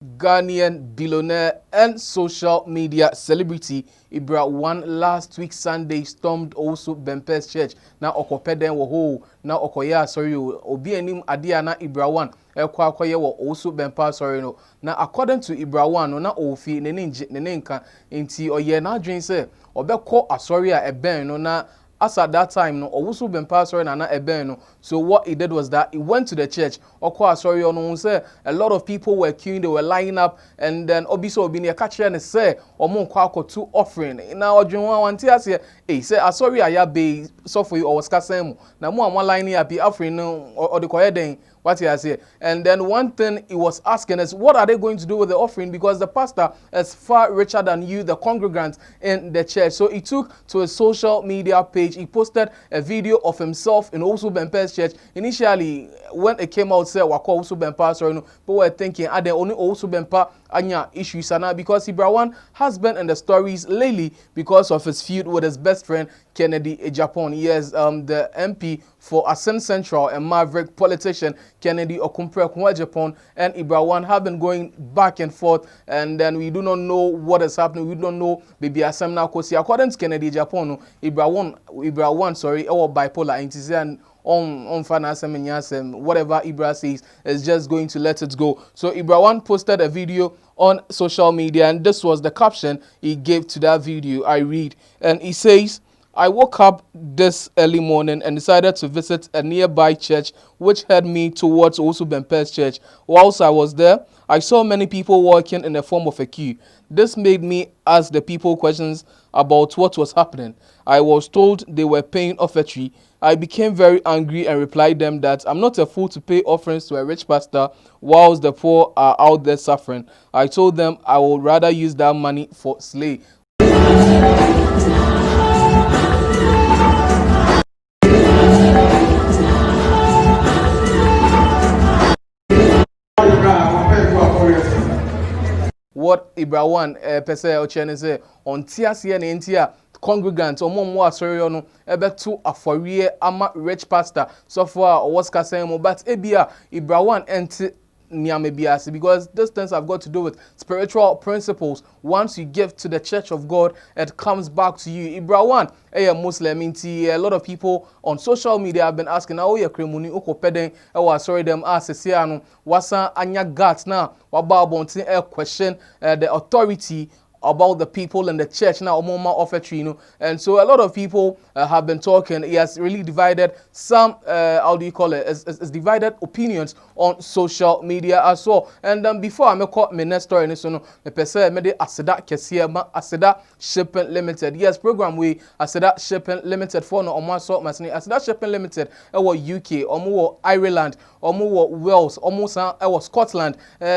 Ghanaian billionaire and social media celebrity Ibrah last week Sunday stormed Owusu Bempah's church. Now okopeden wo ho na okoya sorry obi anim ade na Ibrah ekwa akoye wo Owusu Bempah sorry no. Now according to Ibrah no na ofi ne nka enti oye na adwen se obekọ asori a eben no na as at that time, no, Owusu Bempah sorry na eben no. So what he did was that he went to the church. Okwa sorry no say a lot of people were queuing, they were lining up, and then obiso obi ne catch and say omo kwa akotu offering. Now odwon wan ti ase eh say asori aya be so for you or was kasem. Na mo am lining up be offering no or the koye den what he say. And then one thing he was asking is what are they going to do with the offering, because the pastor is far richer than you, the congregants in the church. So he took to a social media page. He posted a video of himself in Owusu Bempah's church. Initially, when it came out, said Wako Owusu Bempah, sorry, no, people were thinking, are there only Owusu Bempah anya issues now? Because Ibrah has been in the stories lately because of his feud with his best friend Kennedy Japan. Yes, the MP for Asen Central and maverick politician Kennedy Japan and Ibrah have been going back and forth, and then we do not know what is happening. We don't know baby Asem now kosi. According to Kennedy Japan, Ibrah sorry, or bipolar and on finance and whatever Ibrah says is just going to let it go. So Ibrah posted a video on social media, and this was the caption he gave to that video. I read, and he says, I woke up this early morning and decided to visit a nearby church which led me towards Owusu Bempah's church. Whilst I was there, I saw many people walking in the form of a queue. This made me ask the people questions about what was happening. I was told they were paying offertory. I became very angry and replied them that I'm not a fool to pay offerings to a rich pastor whilst the poor are out there suffering. I told them I would rather use that money for slay. What Ibrah per se ochene say on tiasie na entia congregants omo asori no ebeto aforie ama rich pastor so far was kasem, but ebia Ibrah enti niamebiasi, because these things have got to do with spiritual principles. Once you give to the church of God, it comes back to you. Ibrah a Muslim inti, a lot of people on social media have been asking, oh yeah, kremuni uko peden sorry them asesiano wasa anya gat na wababonti question the authority about the people in the church now, and so a lot of people have been talking. He has really divided some, how do you call it? It's divided opinions on social media as well. And then before I make up my next story, so no, the person made Aseda Kesia, Aseda Shipping Limited. Yes, program we Aseda Shipping Limited for no Oma so masni Aseda Shipping Limited. UK, Omo Ireland, Omo Wales, Omo Scotland.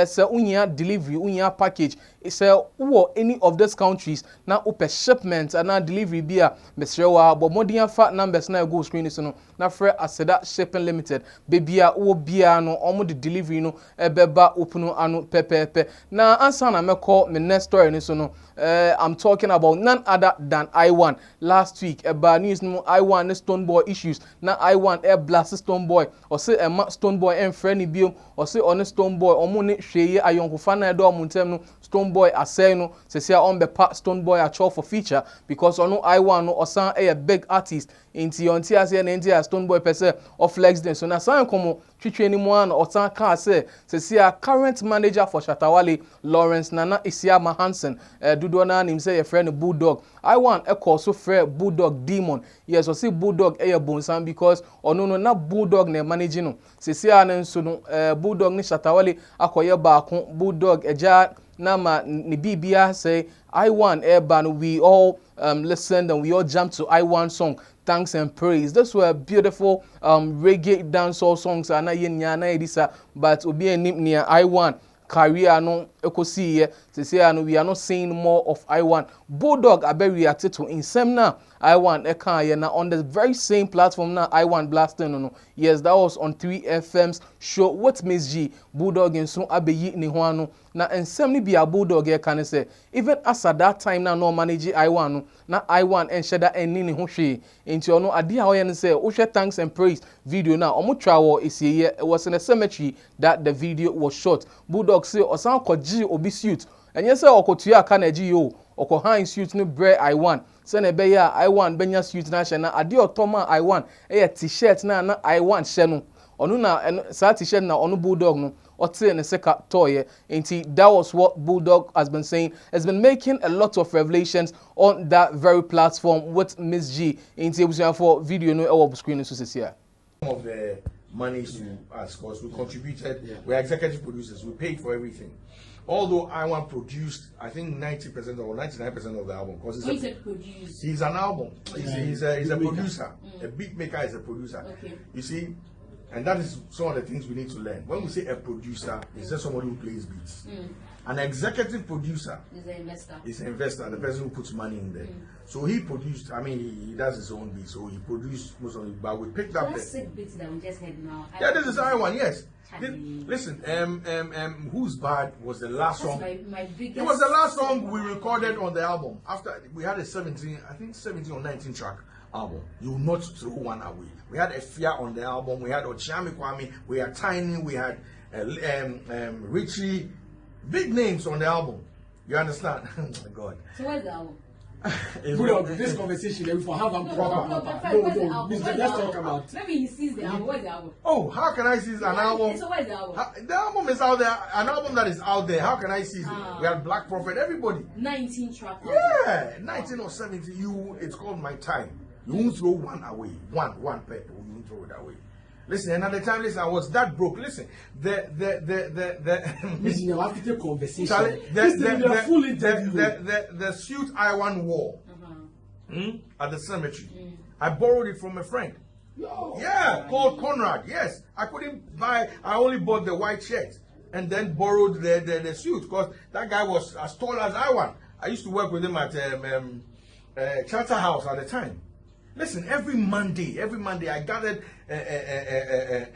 So unya delivery, unya package. So any of these countries now open shipment and now delivery beer mesrewa but modern fat numbers now go screen so no na free Aseda Shipping Limited baby o bia no omo the delivery no ebeba open anu pepepe na answer na me call me next story ni so no I'm talking about none other than Iwan. Last week about news no Iwan ne Stone Boy issues na Iwan blast Stone Boy or say Stone Boy and friendly biom or say on Stone Boy omo ne hweye ayonkofa na do omuntem no Stone Boy asay no se on be part Stone Boy a for feature because ono Iwan no osan a big artist inti onti ase na inti Stone Boy pese of flex den so na san komo twitwe ni mu an osan ka se current manager for Shatawale Lawrence Nana Isiama Hansen dudo na nim say your friend Bulldog Iwan e call so friend Bulldog demon. Yes, so see Bulldog e bonsan because ono no na Bulldog na managing no se an so no Bulldog ni Shatawale akoye ba kon Bulldog eja Nama ni Bibia say Iwan Urban, we all listened and we all jumped to Iwan song Thanks and Praise. Those were beautiful reggae dancehall songs and but obi enim near Iwan career no ekosi ye say we are not seeing more of Iwan. Bulldog abe reacted to insem na Iwan Ekanya on the very same platform now Iwan blasting no. Yes, that was on 3FM's show with Miss G. Bulldog and so abeyi ni ho ano. Na ensem ni bia Bulldog e kan say even as at that time now no manage Iwan no na Iwan enhyeda eni ni ho hwe. Enti ono ade a hoye ne say wo hwe thanks and praise video now omo twa wo esiye was in a cemetery that the video was shot. Bulldog say osan koji obi suit enye say okotua aka na gi yo okohan suit no bre Iwan say na be ya Iwan benya suit na hye na ade otoma Iwan e t-shirt na Iwan hye no onu na sa t-shirt na onu Bulldog no ote ne seka toye. Enti that was what Bulldog has been saying. Has been making a lot of revelations on that very platform with Miss G. Enti ebusia for video no e wo screen so here. Some of the money to us because we contributed, we're executive producers, we paid for everything. Although Iwan produced, I think 90% or 99% of the album. Because he's an album. He's a producer. A beat maker is a producer. Okay. You see, and that is some of the things we need to learn. When we say a producer, it's just somebody who plays beats. An executive producer is an investor. Is an investor, the person who puts money in there. So he produced, I mean, he does his own beats, so he produced most of it, but we picked up the beats that we just had now. Yeah, this is Iwan, yes. Listen, Who's Bad was the last song. My biggest. It was the last song we recorded on the album. After we had a 17 or 19 track album. You will not throw one away. We had a Fear on the album, we had Ochiami Kwame, we had Tiny, we had Richie. Big names on the album. You understand? Oh my God. So where's the album? Bulldog, this conversation, we will have a proper. No, let's talk about. Maybe he sees the album. Where's the album? Oh, how can I see an album? So where's the album? The album is out there. An album that is out there. How can I see it? We had Black Prophet, everybody. 19 track. Yeah, 19 or 70. It's called My Time. You won't throw one away. One pepper. You won't throw it away. Listen, another time, listen, I was that broke. Listen, Listen, you have to take conversation. Charlie, the suit Iwan wore at the cemetery. I borrowed it from a friend. No. Yeah, called Conrad. Yes, I couldn't buy. I only bought the white shirt and then borrowed the suit because that guy was as tall as Iwan. I used to work with him at Charter House at the time. Listen, every Monday I gathered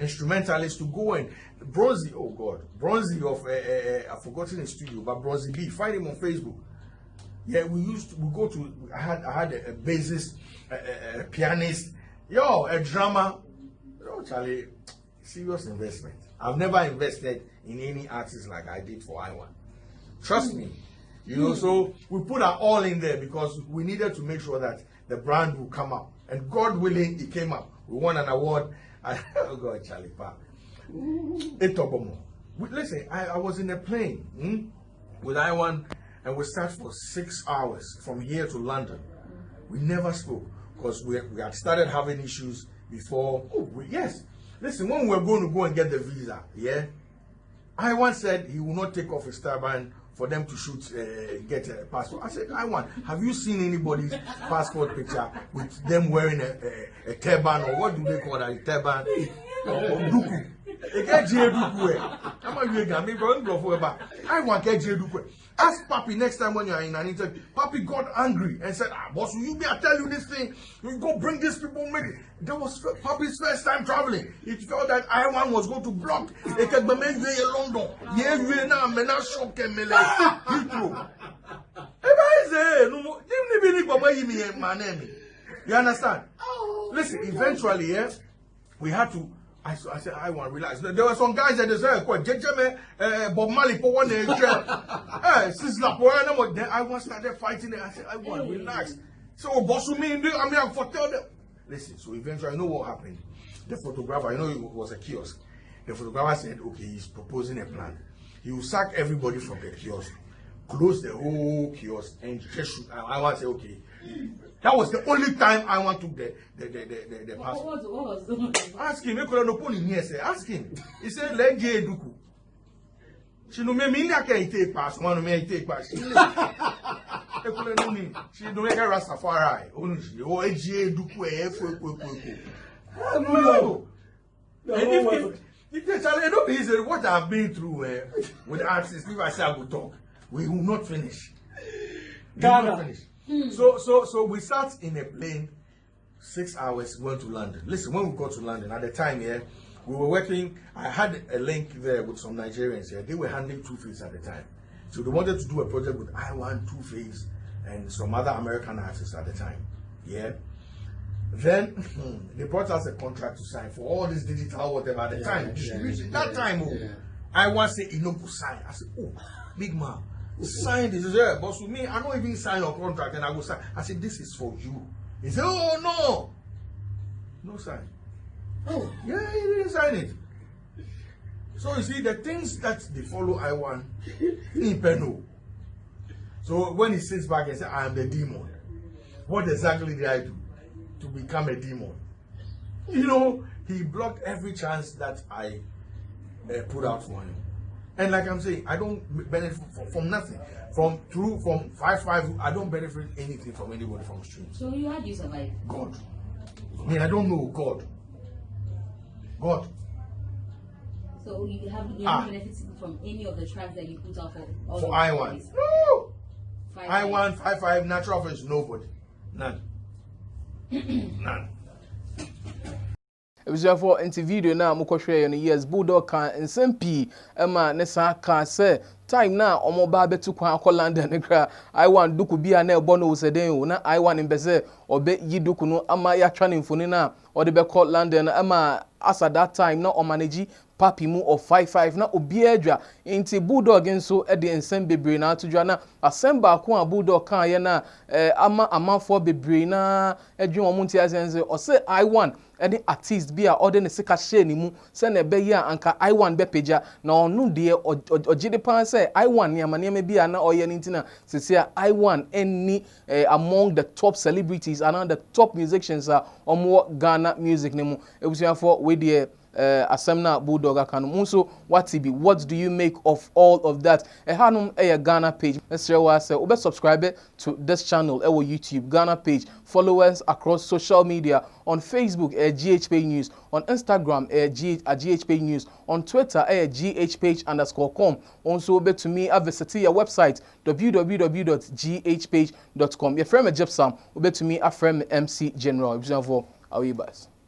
instrumentalists to go and Bronzy, oh God, Bronzy of I've forgotten his studio, but Bronzy B, find him on Facebook. Yeah, we go to. I had a bassist, a pianist, a drummer. Charlie, serious investment. I've never invested in any artist like I did for Iwan. Trust me. So we put our all in there because we needed to make sure that the brand will come up. And God willing, it came up. We won an award. Oh God, Charlie Pa. Listen, I was in a plane with Iwan and we sat for 6 hours from here to London. We never spoke because we had started having issues before. Yes. Listen, when we were going to go and get the visa, Iwan said he will not take off his turban for them to get a passport. I said, Iwan, have you seen anybody's passport picture with them wearing a turban or what do they call that? A turban or duku? Iwan get duku. Ask Papi next time when you are in an interview. Papi got angry and said, boss, will you be? I tell you this thing. You go bring these people. Make it. That was Papi's first time traveling. He felt that Iwan was going to block. You understand? Listen, eventually, we had to. I said, Iwan, relax. There were some guys that they said, Bob Marley for one day. Then Iwan started fighting it. I said, Iwan, relax. So, boss, I'm for tell them. Listen, so eventually, I know what happened. The photographer, it was a kiosk. The photographer said, okay, he's proposing a plan. He will sack everybody from the kiosk, close the whole kiosk, and just shoot. Iwan said, okay. That was the only time Iwan took the passport. What was the Ask him. Ask him. He said, "Let Jay Duku." She no me mean that can take pass. One me take pass. She don't make a Rastafari. Oh, Jay Duku. No. If they tell you, don't be easy. What I've been through with artists, if I say I will talk, we will not finish. Ghana. So we sat in a plane 6 hours, went to London. Listen, when we got to London, at the time, we were working. I had a link there with some Nigerians here. They were handling Two-Face at the time. So they wanted to do a project with Iwan, Two-Face, and some other American artists at the time. Yeah. Then they brought us a contract to sign for all this digital whatever at the time. Distribution. That time, Iwan said, "You know, go sign." I said, "Oh, big man, sign this." He said, "But with me, I don't even sign a contract and I go sign." I said, "This is for you." He said, "Oh, no sign." Oh, yeah, he didn't sign it. So you see, the things that they follow Iwan, he know. So when he sits back and says, "I am the demon," what exactly did I do to become a demon? You know, he blocked every chance that I put out for him. And like I'm saying, I don't benefit from nothing. From 5-5, I don't benefit anything from anybody from streams. So how do you survive? God. I mean, I don't know God. So you haven't benefited from any of the tracks that you put out for Iwan. No. Iwan, 5-5, natural voice, nobody. None. None. It was therefore into video now mukoshe on years Bulldog kan nsmp ema ne sa ka say time na omo ba betu kwan akọ London ne kra Iwan duku bia na ebo no seden o na Iwan mbese obe yiduku no ama ya twa ne mfoni na ode be call London ama as at that time na o manage papi mu of 5-5 na obi adwa inti Bulldog nso e de nsem bebre na atodwa na asemba ko a Bulldog kan ye na amanfo bebre na adwen omo ntia sense o say Iwan any artist be a order ne sika share ni mu se na be ya anka Iwan be peja na onu de ogide pan say Iwan ne amane be a na oye ni ntina se Iwan any among the top celebrities and the top musicians omo Ghana music ne mu ebusuafo we de Asemna Bulldog akano munso watibi what do you make of all of that hanum Ghana page let's share what say ube subscribe to this channel YouTube Ghana page follow us across social media on Facebook GHP News on Instagram GHP News on Twitter GHPage_com also be to me visit your website www.ghpage.com your friend Jepsam ube to me a friend MC General for Awibas.